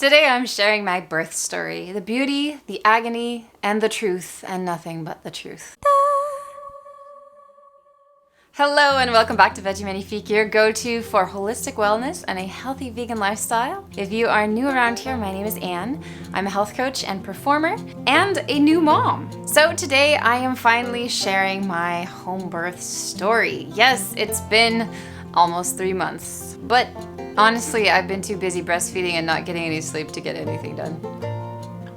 Today I'm sharing my birth story, the beauty, the agony, and the truth, and nothing but the truth. Hello and welcome back to Veggie Magnifique, your go-to for holistic wellness and a healthy vegan lifestyle. If you are new around here, my name is Anne. I'm a health coach and performer and a new mom. So today I am finally sharing my home birth story. Yes, it's been almost 3 months, but honestly, I've been too busy breastfeeding and not getting any sleep to get anything done.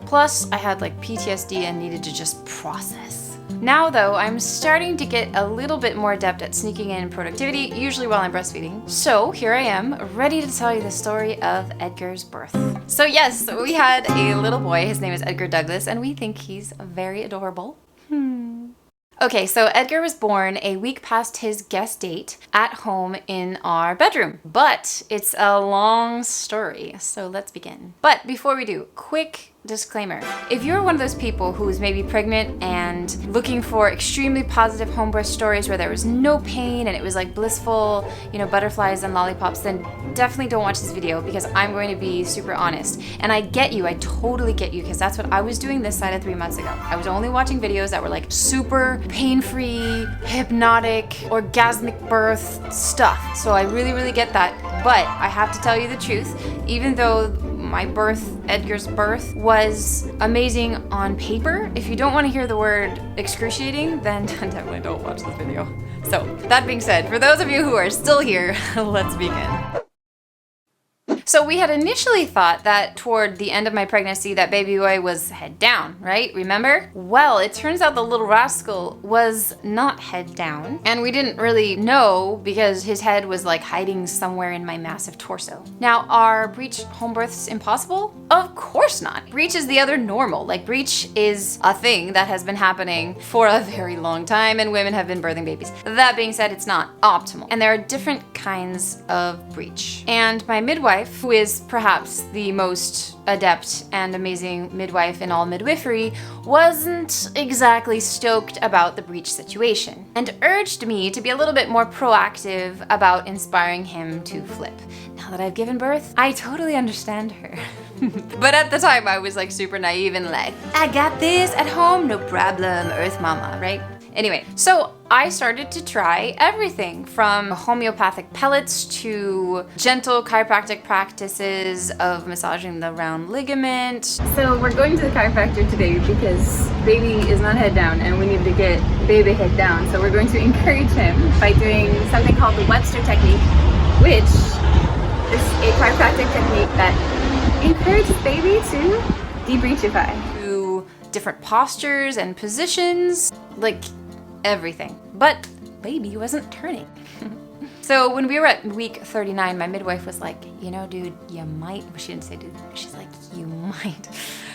Plus, I had like PTSD and needed to just process. Now though, I'm starting to get a little bit more adept at sneaking in productivity, usually while I'm breastfeeding. So here I am, ready to tell you the story of Edgar's birth. So yes, we had a little boy, his name is Edgar Douglas, and we think he's very adorable. Okay, so Edgar was born a week past his guest date at home in our bedroom. But it's a long story, so let's begin. But before we do, quick disclaimer. If you're one of those people who is maybe pregnant and looking for extremely positive home birth stories where there was no pain and it was like blissful, butterflies and lollipops, then definitely don't watch this video because I'm going to be super honest. And I get you, I totally get you, because that's what I was doing this side of 3 months ago. I was only watching videos that were like super pain-free, hypnotic, orgasmic birth stuff. So I really get that. But I have to tell you the truth, even though my birth, Edgar's birth, was amazing on paper, if you don't want to hear the word excruciating, then definitely don't watch this video. So, that being said, for those of you who are still here, let's begin. So we had initially thought that toward the end of my pregnancy that baby boy was head down, right? Remember? Well, it turns out the little rascal was not head down, and we didn't really know because his head was like hiding somewhere in my massive torso. Now, are breech home births impossible? Of course not. Breech is the other normal. Like, breech is a thing that has been happening for a very long time, and women have been birthing babies. That being said, it's not optimal, and there are different kinds of breech. And my midwife, who is perhaps the most adept and amazing midwife in all midwifery, wasn't exactly stoked about the breech situation and urged me to be a little bit more proactive about inspiring him to flip. Now that I've given birth, I totally understand her. But at the time I was like super naive and like, I got this at home, no problem, Earth Mama, right? Anyway, so I started to try everything from homeopathic pellets to gentle chiropractic practices of massaging the round ligament. So we're going to the chiropractor today because baby is not head down and we need to get baby head down. So we're going to encourage him by doing something called the Webster technique, which is a chiropractic technique that encourages baby to debreechify. To different postures and positions, like everything. But baby wasn't turning. So when we were at week 39, my midwife was like, dude, you might, she didn't say dude, she's like, you might.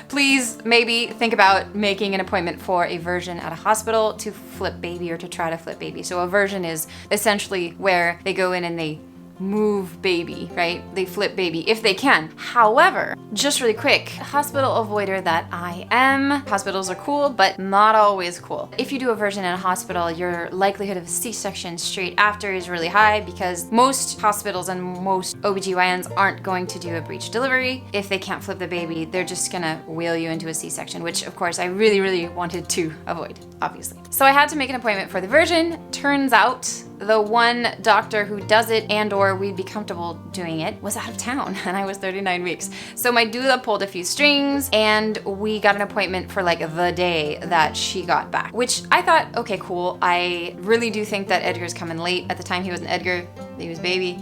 Please maybe think about making an appointment for a version at a hospital to flip baby or to try to flip baby. So a version is essentially where they go in and they move baby, right? They flip baby if they can. However, just really quick, hospital avoider that I am, hospitals are cool, but not always cool. If you do a version in a hospital, your likelihood of a C-section straight after is really high because most hospitals and most OBGYNs aren't going to do a breech delivery. If they can't flip the baby, they're just gonna wheel you into a C-section, which of course I really wanted to avoid, obviously. So I had to make an appointment for the version. Turns out the one doctor who does it and or we'd be comfortable doing it was out of town and I was 39 weeks. So my doula pulled a few strings and we got an appointment for like the day that she got back, which I thought, okay, cool. I really do think that Edgar's coming late. At the time he wasn't Edgar, he was baby.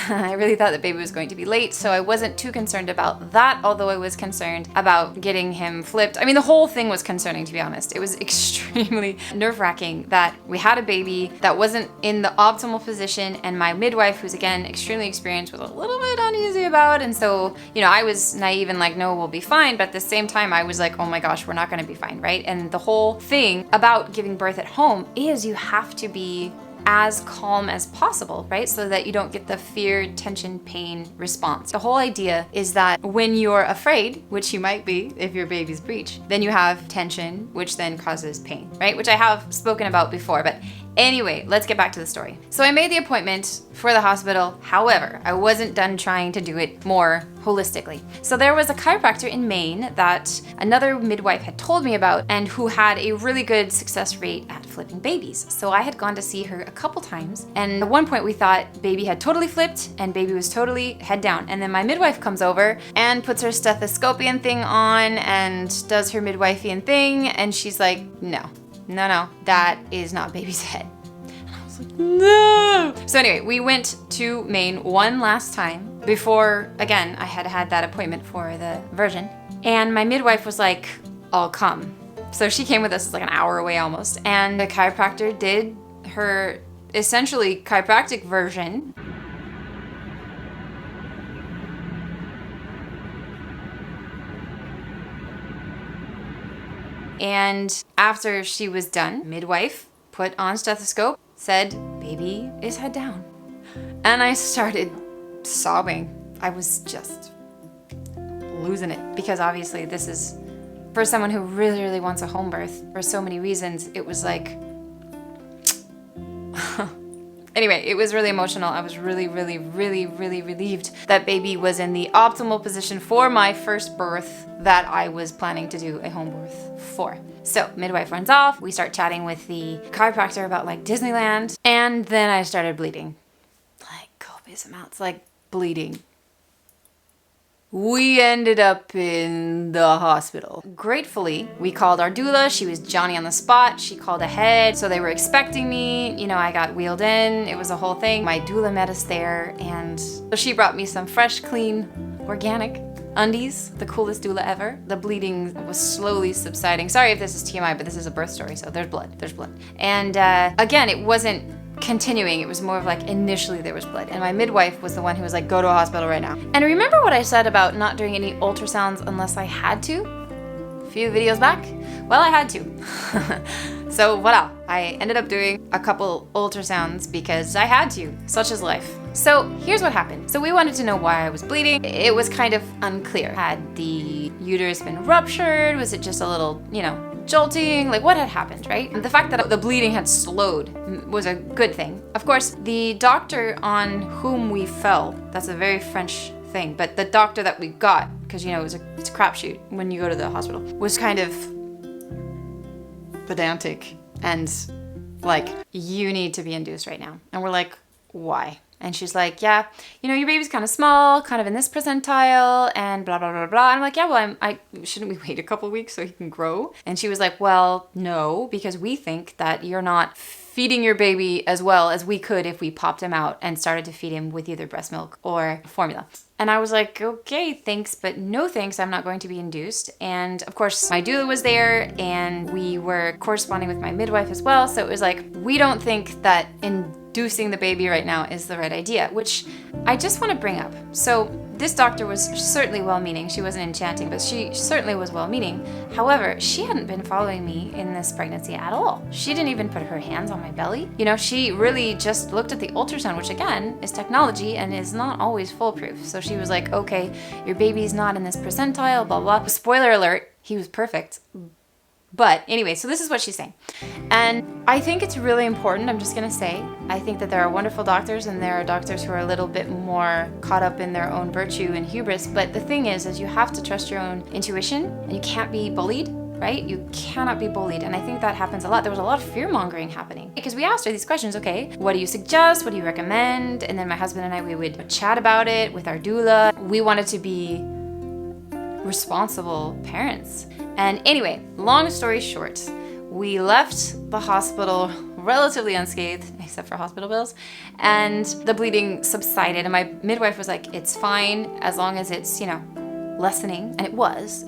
I really thought that baby was going to be late, so I wasn't too concerned about that, although I was concerned about getting him flipped. I mean, the whole thing was concerning, to be honest. It was extremely nerve-wracking that we had a baby that wasn't in the optimal position, and my midwife, who's again extremely experienced, was a little bit uneasy about, and so, I was naive and like, no, we'll be fine, but at the same time, I was like, oh my gosh, we're not gonna be fine, right? And the whole thing about giving birth at home is you have to be as calm as possible, right? So that you don't get the fear, tension, pain response. The whole idea is that when you're afraid, which you might be if your baby's breech, then you have tension, which then causes pain, right? Which I have spoken about before, but Anyway, let's get back to the story. So I made the appointment for the hospital. However, I wasn't done trying to do it more holistically. So there was a chiropractor in Maine that another midwife had told me about and who had a really good success rate at flipping babies. So I had gone to see her a couple times, and at one point we thought baby had totally flipped and baby was totally head down. And then my midwife comes over and puts her stethoscopian thing on and does her midwifeian thing, and she's like, no, that is not baby's head. And I was like, no. So anyway, we went to Maine one last time before, again, I had had that appointment for the version. And my midwife was like, I'll come. So she came with us, it's like an hour away almost. And the chiropractor did her essentially chiropractic version. And after she was done, midwife put on stethoscope, said, baby is head down. And I started sobbing. I was just losing it, because obviously this is, for someone who really, really wants a home birth, for so many reasons, it was like, anyway, it was really emotional. I was really, really, really, really relieved that baby was in the optimal position for my first birth that I was planning to do a home birth for. So midwife runs off. We start chatting with the chiropractor about like Disneyland. And then I started bleeding. Like copious amounts, like bleeding. We ended up in the hospital. Gratefully, we called our doula. She was Johnny on the spot. She called ahead. So they were expecting me. You know, I got wheeled in. It was a whole thing. My doula met us there, and so she brought me some fresh, clean, organic undies. The coolest doula ever. The bleeding was slowly subsiding. Sorry if this is TMI, but this is a birth story, so there's blood. There's blood. And again, it wasn't continuing. It was more of like initially there was blood, and my midwife was the one who was like, go to a hospital right now. And remember what I said about not doing any ultrasounds unless I had to a few videos back? Well, I had to. So voila, I ended up doing a couple ultrasounds because I had to. Such is life. So here's what happened. So we wanted to know why I was bleeding. It was kind of unclear. Had the uterus been ruptured? Was it just a little, jolting? Like what had happened, right? And the fact that the bleeding had slowed was a good thing. Of course, the doctor on whom we fell, that's a very French thing, but the doctor that we got, because it's a crapshoot when you go to the hospital, was kind of pedantic and like, you need to be induced right now. And we're like, why? And she's like, yeah, your baby's kind of small, kind of in this percentile, and blah, blah, blah, blah. And I'm like, yeah, well, shouldn't we wait a couple weeks so he can grow? And she was like, well, no, because we think that you're not feeding your baby as well as we could if we popped him out and started to feed him with either breast milk or formula. And I was like, okay, thanks, but no thanks, I'm not going to be induced. And of course, my doula was there, and we were corresponding with my midwife as well. So it was like, we don't think that inducing the baby right now is the right idea, which I just want to bring up. So this doctor was certainly well-meaning. She wasn't enchanting, but she certainly was well-meaning. However, she hadn't been following me in this pregnancy at all. She didn't even put her hands on my belly. She really just looked at the ultrasound, which again is technology and is not always foolproof. So she was like, okay, your baby's not in this percentile, blah, blah. Spoiler alert, he was perfect. But anyway, so this is what she's saying. And I think it's really important, I'm just gonna say, I think that there are wonderful doctors, and there are doctors who are a little bit more caught up in their own virtue and hubris. But the thing is you have to trust your own intuition, and you can't be bullied, right? You cannot be bullied. And I think that happens a lot. There was a lot of fear mongering happening because we asked her these questions. Okay, what do you suggest? What do you recommend? And then my husband and I, we would chat about it with our doula. We wanted to be responsible parents. And anyway, long story short, we left the hospital relatively unscathed, except for hospital bills, and the bleeding subsided. And my midwife was like, it's fine as long as it's, lessening. And it was.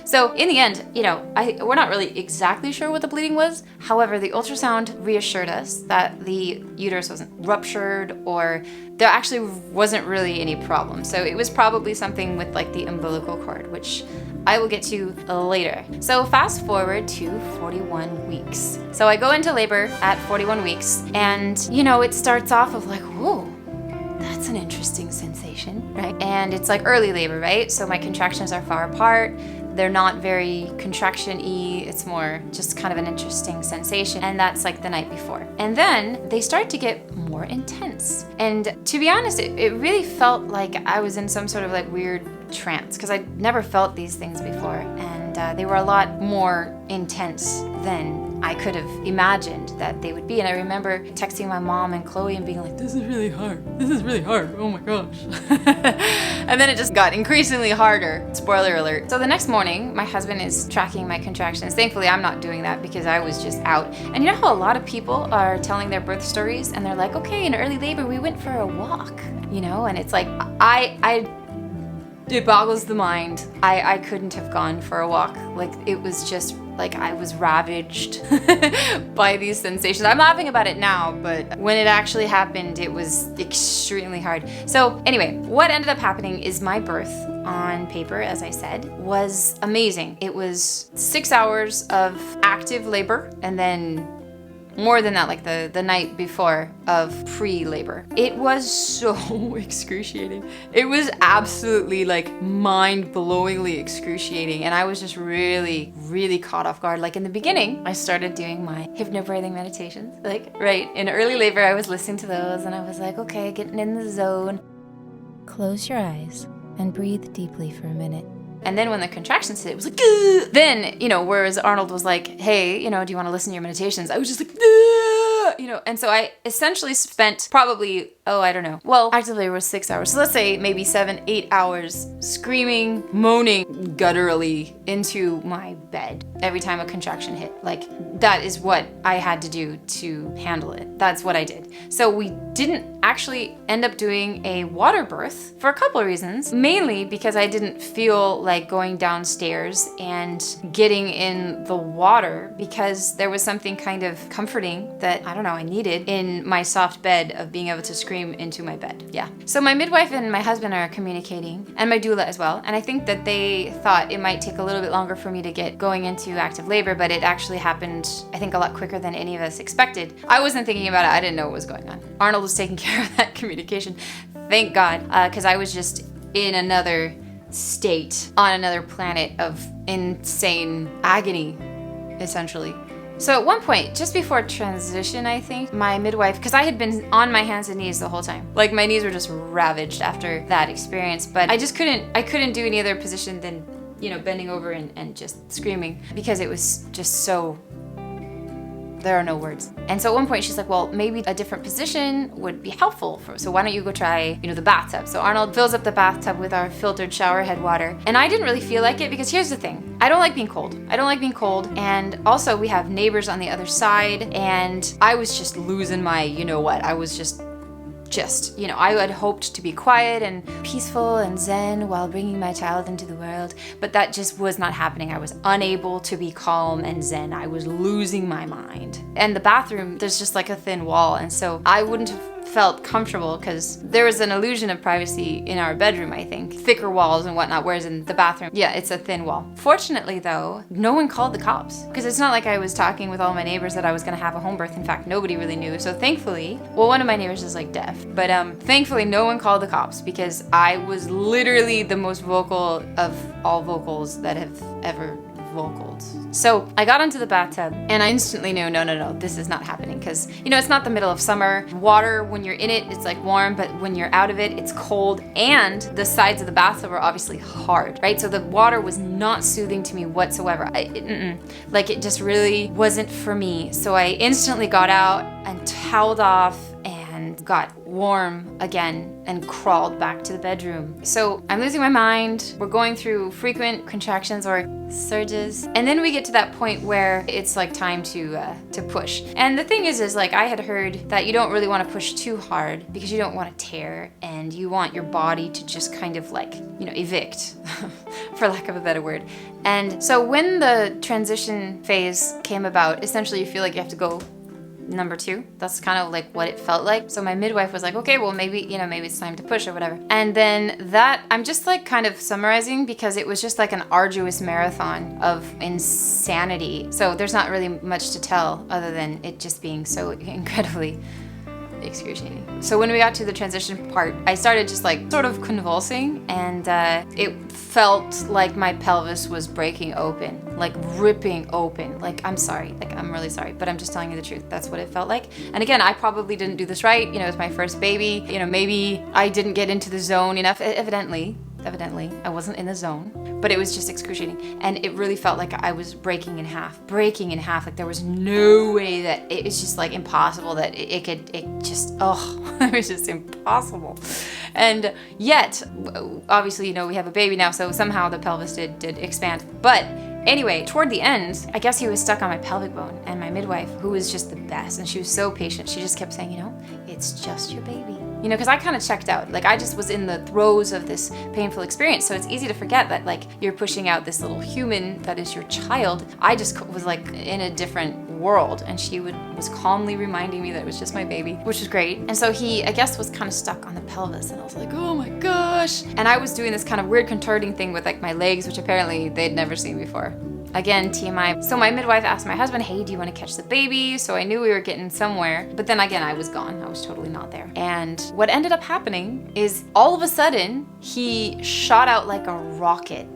So in the end, we're not really exactly sure what the bleeding was. However, the ultrasound reassured us that the uterus wasn't ruptured, or there actually wasn't really any problem. So it was probably something with like the umbilical cord, which I will get to later. So fast forward to 41 weeks. So I go into labor at 41 weeks, and it starts off of like, whoa, that's that's an interesting sensation, right? And it's like early labor, right? So my contractions are far apart. They're not very contraction-y. It's more just kind of an interesting sensation. And that's like the night before. And then they start to get more intense. And to be honest, it really felt like I was in some sort of like weird trance, because I'd never felt these things before. And they were a lot more intense than I could have imagined that they would be. And I remember texting my mom and Chloe and being like, this is really hard. This is really hard. Oh my gosh. And then it just got increasingly harder. Spoiler alert. So the next morning, my husband is tracking my contractions. Thankfully, I'm not doing that because I was just out. And you know how a lot of people are telling their birth stories and they're like, okay, in early labor, we went for a walk, you know? And it's like, it boggles the mind. I couldn't have gone for a walk. Like, it was just like I was ravaged by these sensations. I'm laughing about it now, but when it actually happened, it was extremely hard. So anyway, what ended up happening is my birth on paper, as I said, was amazing. It was 6 hours of active labor and then more than that, like the night before of pre-labor. It was so excruciating. It was absolutely like mind-blowingly excruciating. And I was just really, really caught off guard. Like in the beginning, I started doing my hypnobirthing meditations. Like right in early labor, I was listening to those and I was like, okay, getting in the zone. Close your eyes and breathe deeply for a minute. And then when the contractions hit, it was like, Gah! Then, you know, whereas Arnold was like, hey, you know, do you want to listen to your meditations? I was just like, Gah! You know, and so I essentially spent probably, I don't know. Well, active labor was 6 hours. So let's say maybe 7, 8 hours screaming, moaning gutturally into my bed every time a contraction hit. Like, that is what I had to do to handle it. That's what I did. So we didn't actually end up doing a water birth for a couple of reasons. Mainly because I didn't feel like going downstairs and getting in the water, because there was something kind of comforting that, I don't know, I needed in my soft bed of being able to scream into my bed. Yeah. So my midwife and my husband are communicating, and my doula as well. And I think that they thought it might take a little bit longer for me to get going into active labor, but it actually happened, I think, a lot quicker than any of us expected. I wasn't thinking about it. I didn't know what was going on. Arnold was taking care of that communication. Thank God, because I was just in another state, on another planet of insane agony, essentially. So at one point, just before transition, I think, my midwife, because I had been on my hands and knees the whole time. Like, my knees were just ravaged after that experience, but I couldn't do any other position than, you know, bending over and just screaming, because it was just so, there are no words. And so at one point she's like, well, maybe a different position would be helpful so why don't you go try, you know, the bathtub. So Arnold fills up the bathtub with our filtered shower head water. And I didn't really feel like it, because here's the thing. I don't like being cold. And also we have neighbors on the other side, and I was just losing my, you know what, I was just, you know, I had hoped to be quiet and peaceful and zen while bringing my child into the world, but that just was not happening. I was unable to be calm and zen. I was losing my mind. And the bathroom, there's just like a thin wall, and so I wouldn't have felt comfortable, because there was an illusion of privacy in our bedroom, I think. Thicker walls and whatnot, whereas in the bathroom, yeah, it's a thin wall. Fortunately though, no one called the cops, because it's not like I was talking with all my neighbors that I was gonna have a home birth. In fact, nobody really knew. So thankfully, well, one of my neighbors is like deaf, but thankfully no one called the cops, because I was literally the most vocal of all vocals that have ever vocaled. So I got into the bathtub and I instantly knew, no, this is not happening, because, you know, it's not the middle of summer. Water, when you're in it, it's like warm, but when you're out of it, it's cold, and the sides of the bathtub are obviously hard, right? So the water was not soothing to me whatsoever. Like, it just really wasn't for me. So I instantly got out and toweled off and got warm again and crawled back to the bedroom. So I'm losing my mind. We're going through frequent contractions or surges. And then we get to that point where it's like time to push. And the thing is like, I had heard that you don't really want to push too hard, because you don't want to tear, and you want your body to just kind of like, you know, evict, for lack of a better word. And so when the transition phase came about, essentially you feel like you have to go number 2. That's kind of like what it felt like. So my midwife was like, okay, well, maybe it's time to push or whatever. And then that, I'm just like kind of summarizing, because it was just like an arduous marathon of insanity. So there's not really much to tell other than it just being so incredibly excruciating. So when we got to the transition part, I started just like sort of convulsing, and it felt like my pelvis was breaking open, like ripping open. Like, I'm sorry, like I'm really sorry, but I'm just telling you the truth. That's what it felt like. And again, I probably didn't do this right. You know, it's my first baby. You know, maybe I didn't get into the zone enough. Evidently, I wasn't in the zone, but it was just excruciating. And it really felt like I was breaking in half. Like there was no way that it was just like impossible that it was just impossible. And yet, obviously, you know, we have a baby now, so somehow the pelvis did expand. But anyway, toward the end, I guess he was stuck on my pelvic bone, and my midwife, who was just the best, and she was so patient, she just kept saying, you know, it's just your baby. You know, because I kind of checked out. Like, I just was in the throes of this painful experience, so it's easy to forget that, like, you're pushing out this little human that is your child. I just was, like, in a different world, and she was calmly reminding me that it was just my baby, which was great. And so he, I guess, was kind of stuck on the pelvis, and I was like, oh my gosh. And I was doing this kind of weird contorting thing with, like, my legs, which apparently they'd never seen before. Again, TMI. So my midwife asked my husband, hey, do you want to catch the baby? So I knew we were getting somewhere. But then again, I was gone. I was totally not there. And what ended up happening is all of a sudden, he shot out like a rocket.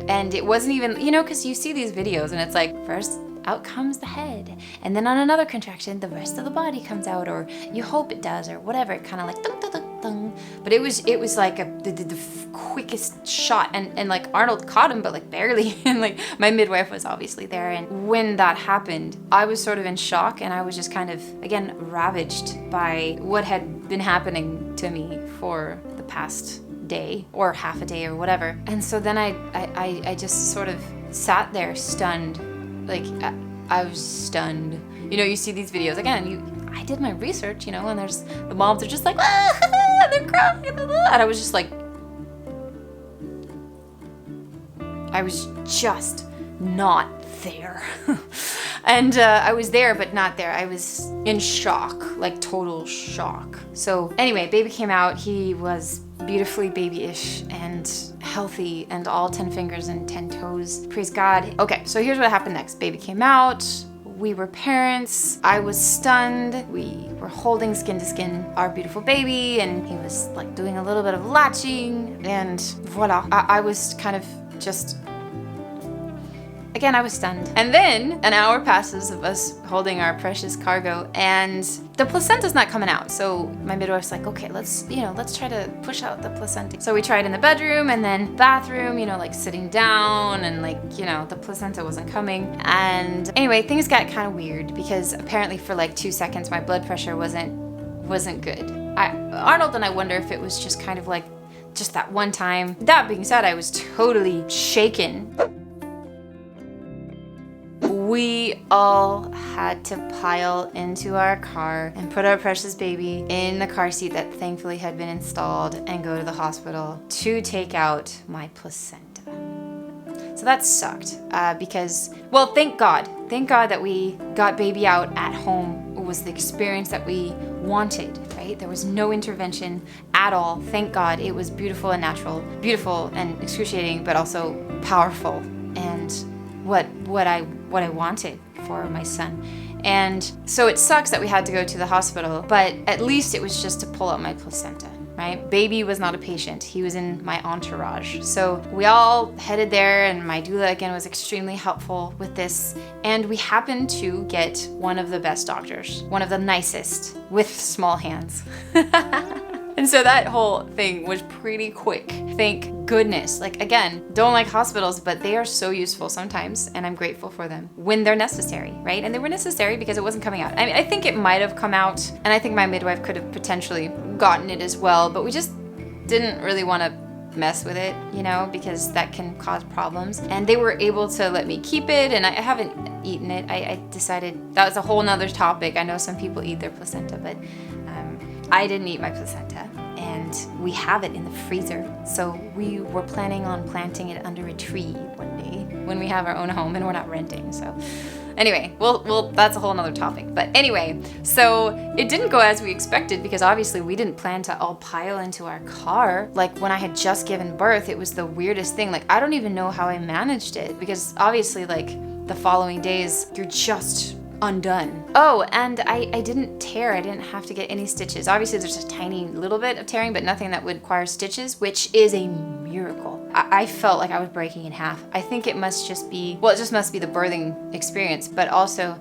And it wasn't even, you know, because you see these videos and it's like, first out comes the head. And then on another contraction, the rest of the body comes out, or you hope it does, or whatever. It kind of like dun, dun, dun, dun. But it was like the quickest shot, and like Arnold caught him, but like barely. And like my midwife was obviously there. And when that happened, I was sort of in shock, and I was just kind of, again, ravaged by what had been happening to me for the past day or half a day or whatever. And so then I just sort of sat there stunned. Like, I was stunned. You know, you see these videos, again, I did my research, you know, and there's, the moms are just like, ah, they're crying, and I was just like, I was just not there. And I was there, but not there. I was in shock, like total shock. So anyway, baby came out. He was beautifully babyish and healthy and all 10 fingers and 10 toes. Praise God. Okay, so here's what happened next. Baby came out. We were parents. I was stunned. We were holding skin to skin our beautiful baby, and he was like doing a little bit of latching, and voila. I was kind of just, again, I was stunned. And then an hour passes of us holding our precious cargo, and the placenta's not coming out. So my midwife's like, okay, let's try to push out the placenta. So we tried in the bedroom and then bathroom, you know, like sitting down, and like, you know, the placenta wasn't coming. And anyway, things got kind of weird because apparently for like 2 seconds, my blood pressure wasn't good. Arnold and I wonder if it was just kind of like just that one time. That being said, I was totally shaken. We all had to pile into our car and put our precious baby in the car seat that thankfully had been installed and go to the hospital to take out my placenta. So that sucked because, well, thank God that we got baby out at home. It was the experience that we wanted, right? There was no intervention at all. Thank God. It was beautiful and natural, beautiful and excruciating, but also powerful, and what I wanted for my son. And so it sucks that we had to go to the hospital, but at least it was just to pull out my placenta, right? Baby was not a patient. He was in my entourage. So we all headed there, and my doula again was extremely helpful with this. And we happened to get one of the best doctors, one of the nicest, with small hands. And so that whole thing was pretty quick. Thank goodness. Like, again, don't like hospitals, but they are so useful sometimes, and I'm grateful for them when they're necessary, right? And they were necessary because it wasn't coming out. I mean, I think it might have come out, and I think my midwife could have potentially gotten it as well, but we just didn't really want to mess with it, you know, because that can cause problems. And they were able to let me keep it, and I haven't eaten it. I decided that was a whole nother topic. I know some people eat their placenta, but I didn't eat my placenta, and we have it in the freezer. So we were planning on planting it under a tree one day when we have our own home and we're not renting. So anyway, well, that's a whole nother topic. But anyway, so it didn't go as we expected because obviously we didn't plan to all pile into our car. Like when I had just given birth, it was the weirdest thing. Like I don't even know how I managed it because obviously like the following days, you're just undone. Oh, and I didn't tear. I didn't have to get any stitches. Obviously, there's a tiny little bit of tearing, but nothing that would require stitches, which is a miracle. I felt like I was breaking in half. I think it must just be, well, it just must be the birthing experience, but also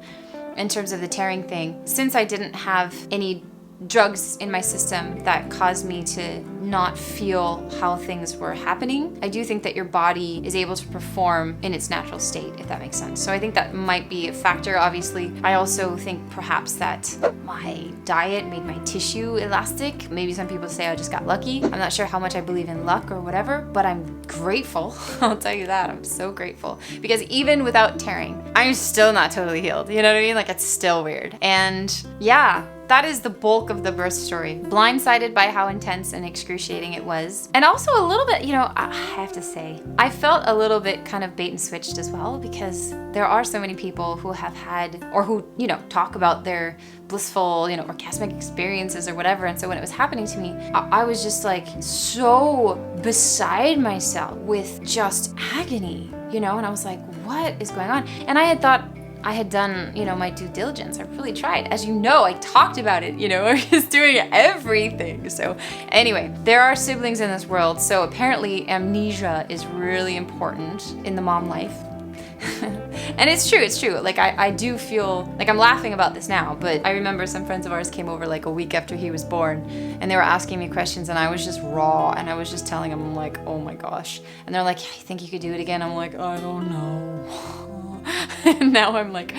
in terms of the tearing thing, since I didn't have any drugs in my system that caused me to not feel how things were happening, I do think that your body is able to perform in its natural state, if that makes sense. So I think that might be a factor. Obviously, I also think perhaps that my diet made my tissue elastic. Maybe some people say I just got lucky. I'm not sure how much I believe in luck or whatever, but I'm grateful. I'll tell you that. I'm so grateful, because even without tearing, I'm still not totally healed. You know what I mean? Like, it's still weird. And yeah, that is the bulk of the birth story. Blindsided by how intense and excruciating it was. And also a little bit, I have to say, I felt a little bit kind of bait and switched as well, because there are so many people who have had, or who, talk about their blissful, orgasmic experiences or whatever. And so when it was happening to me, I was just like so beside myself with just agony, and I was like, what is going on? And I had thought, I had done, my due diligence. I really tried. As you know, I talked about it, I was doing everything. So anyway, there are siblings in this world. So apparently amnesia is really important in the mom life. And it's true. Like, I do feel like I'm laughing about this now, but I remember some friends of ours came over like a week after he was born, and they were asking me questions, and I was just raw, and I was just telling them, I'm like, oh my gosh. And they're like, I think you could do it again. I'm like, I don't know. And now I'm like,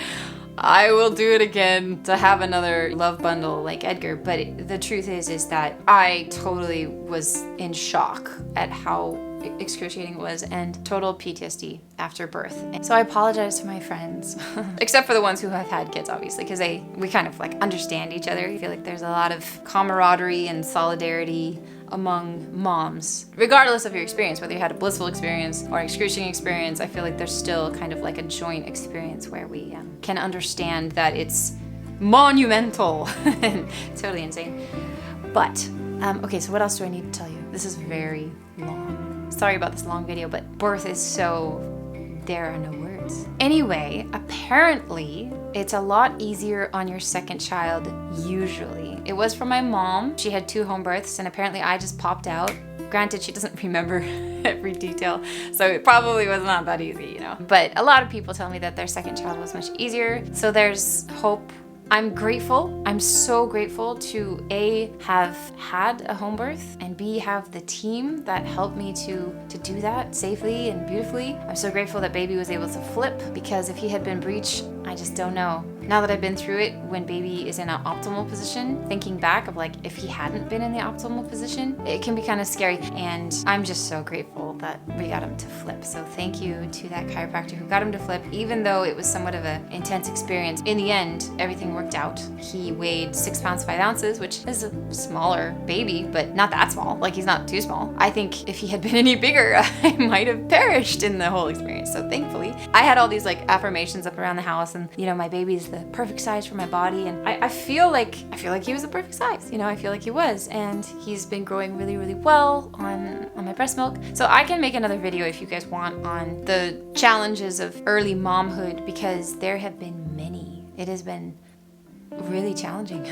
I will do it again to have another love bundle like Edgar. But the truth is that I totally was in shock at how excruciating it was, and total PTSD after birth. And so I apologize to my friends, except for the ones who have had kids, obviously, because we kind of like understand each other. I feel like there's a lot of camaraderie and solidarity among moms, regardless of your experience, whether you had a blissful experience or excruciating experience. I feel like there's still kind of like a joint experience where we can understand that it's monumental and totally insane. But okay, so what else do I need to tell you? This is very long. Sorry about this long video, but birth is so, there are no words. Anyway, apparently it's a lot easier on your second child, usually. It was for my mom. She had 2 home births, and apparently I just popped out. Granted, she doesn't remember every detail, so it probably was not that easy, But a lot of people tell me that their second child was much easier, so there's hope. I'm grateful. I'm so grateful to A, have had a home birth, and B, have the team that helped me to do that safely and beautifully. I'm so grateful that baby was able to flip, because if he had been breech, I just don't know. Now that I've been through it, when baby is in an optimal position, thinking back of like, if he hadn't been in the optimal position, it can be kind of scary. And I'm just so grateful that we got him to flip. So thank you to that chiropractor who got him to flip, even though it was somewhat of an intense experience. In the end, everything worked out. He weighed 6 pounds 5 ounces, which is a smaller baby, but not that small. Like, he's not too small. I think if he had been any bigger, I might have perished in the whole experience. So thankfully, I had all these like affirmations up around the house, and my baby's the perfect size for my body, and I feel like he was the perfect size. I feel like he was, and he's been growing really, really well on my breast milk. So I can make another video if you guys want on the challenges of early momhood, because there have been many. It has been really challenging.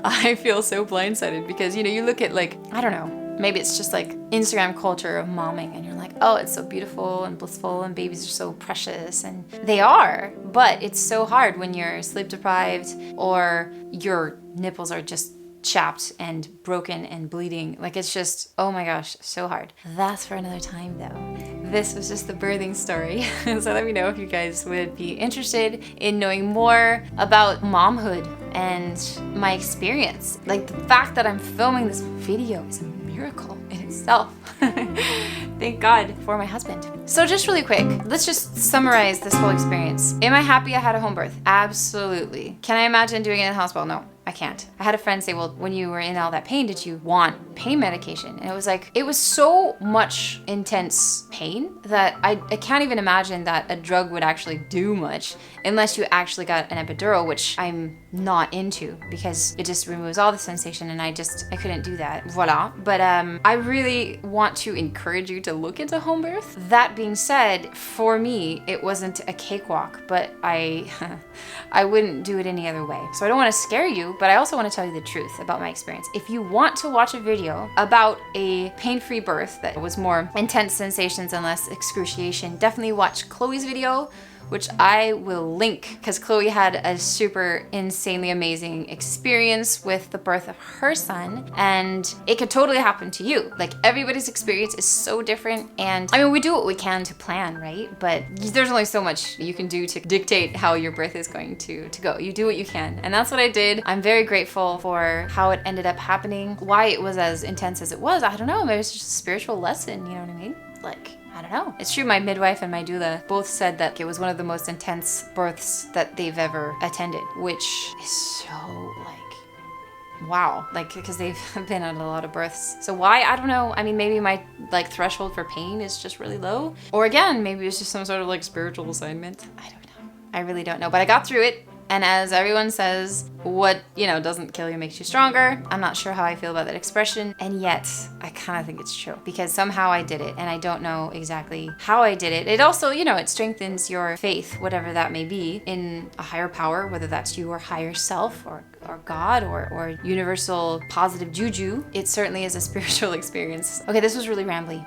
I feel so blindsided because, you look at like, I don't know, maybe it's just like Instagram culture of momming, and you're like, oh, it's so beautiful and blissful and babies are so precious, and they are, but it's so hard when you're sleep deprived or your nipples are just chapped and broken and bleeding. Like, it's just, oh my gosh, so hard. That's for another time though. This was just the birthing story. So let me know if you guys would be interested in knowing more about momhood and my experience. Like, the fact that I'm filming this video is a miracle in itself. Thank God for my husband. So just really quick, let's just summarize this whole experience. Am I happy I had a home birth? Absolutely. Can I imagine doing it in the hospital? No, I I can't. I had a friend say, well, when you were in all that pain, did you want pain medication? And it was like, it was so much intense pain that I can't even imagine that a drug would actually do much unless you actually got an epidural, which I'm not into because it just removes all the sensation and I couldn't do that. Voila. But I really want to encourage you to look into home birth. That being said, for me, it wasn't a cakewalk, but I wouldn't do it any other way. So I don't want to scare you, but I also want to tell you the truth about my experience. If you want to watch a video about a pain-free birth that was more intense sensations and less excruciation, definitely watch Chloe's video, which I will link because Chloe had a super insanely amazing experience with the birth of her son, and it could totally happen to you. Like, everybody's experience is so different, and I mean, we do what we can to plan, right? But there's only so much you can do to dictate how your birth is going to go. You do what you can, and that's what I did. I'm very grateful for how it ended up happening. Why it was as intense as it was, I don't know. Maybe it's just a spiritual lesson, you know what I mean? Like, I don't know. It's true, my midwife and my doula both said that it was one of the most intense births that they've ever attended, which is so like, wow. Like, because they've been at a lot of births. So why? I don't know. I mean, maybe my like threshold for pain is just really low. Or again, maybe it's just some sort of like spiritual assignment. I don't know. I really don't know. But I got through it. And as everyone says, what, doesn't kill you makes you stronger. I'm not sure how I feel about that expression. And yet, I kind of think it's true because somehow I did it and I don't know exactly how I did it. It also, it strengthens your faith, whatever that may be, in a higher power, whether that's your higher self or God or universal positive juju. It certainly is a spiritual experience. Okay, this was really rambly.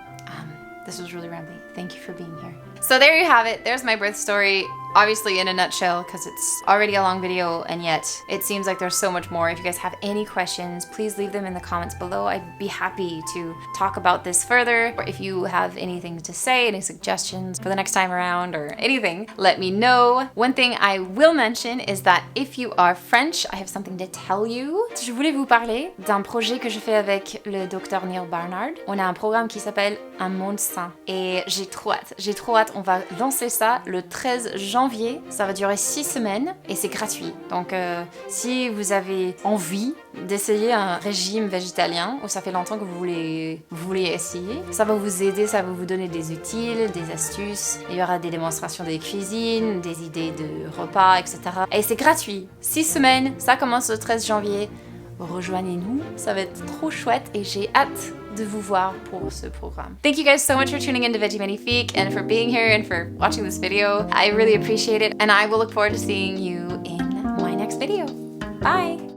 Thank you for being here. So there you have it. There's my birth story. Obviously in a nutshell, because it's already a long video, and yet it seems like there's so much more. If you guys have any questions, please leave them in the comments below. I'd be happy to talk about this further. Or if you have anything to say, any suggestions for the next time around or anything, let me know. One thing I will mention is that if you are French, I have something to tell you. Je voulais vous parler d'un projet que je fais avec le Dr. Neil Barnard. On a un programme qui s'appelle Un monde sain. Et j'ai trop hâte. On va lancer ça le 13 janvier. Ça va durer 6 semaines et c'est gratuit. Donc si vous avez envie d'essayer un régime végétalien ou ça fait longtemps que vous voulez essayer, ça va vous aider, ça va vous donner des outils, des astuces. Il y aura des démonstrations de cuisine, des idées de repas, etc. Et c'est gratuit. 6 semaines, ça commence le 13 janvier. Rejoignez-nous, ça va être trop chouette et j'ai hâte de vous voir pour ce programme. Thank you guys so much for tuning in to Veggie Magnifique and for being here and for watching this video. I really appreciate it, and I will look forward to seeing you in my next video. Bye!